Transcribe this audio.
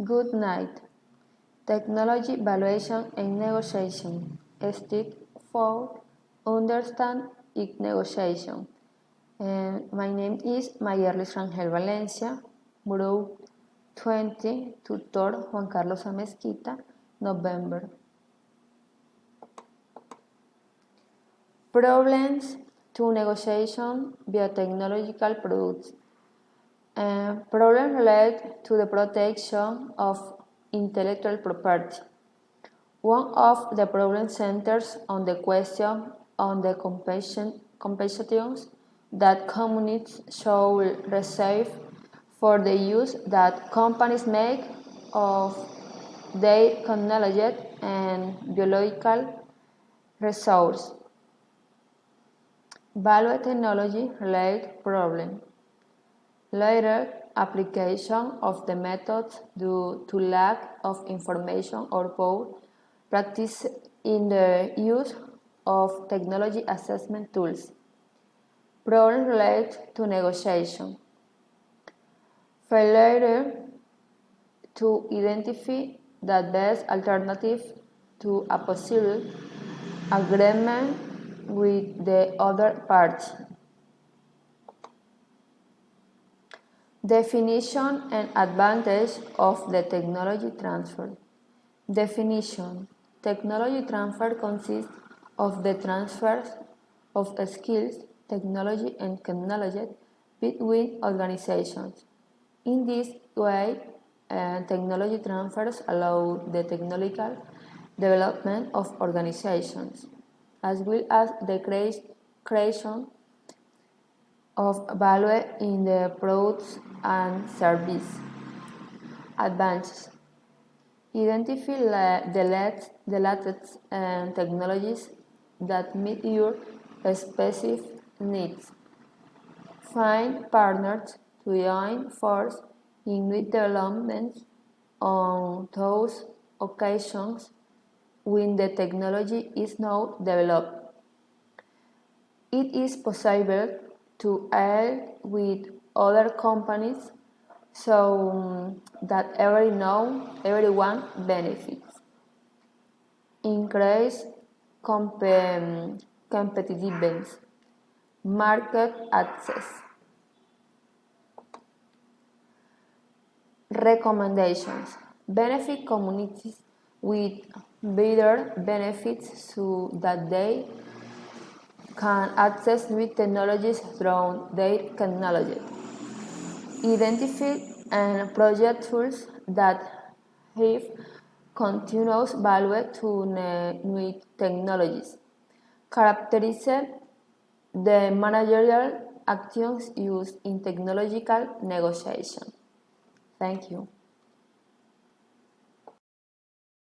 Good night. Technology evaluation and negotiation. Step 4. Understand its negotiation. My name is Mayerlis Rangel Valencia, Group 20, Tutor Juan Carlos Amezquita, November. Problems to negotiation biotechnological products. Problems relate to the protection of intellectual property. One of the problems centers on the question on the compensations that companies should receive for the use that companies make of their technology and biological resources. Value technology related problem. Later application of the methods due to lack of information or poor practice in the use of technology assessment tools. Problems related to negotiation. Failure to identify the best alternative to a possible agreement with the other party. Definition and advantage of the technology transfer. Definition. Technology transfer consists of the transfer of skills, technology, and technology between organizations. In this way, technology transfers allow the technical development of organizations, as well as the creation of value in the products and services. Advances. Identify the latest technologies that meet your specific needs. Find partners to join forces in new developments on those occasions when the technology is now developed. It is possible to add with other companies so that everyone benefits. Increase competitiveness, market access. Recommendations. Benefit communities with better benefits so that they can access new technologies through their technology. Identify and project tools that have continuous value to new technologies. Characterize the managerial actions used in technological negotiation. Thank you.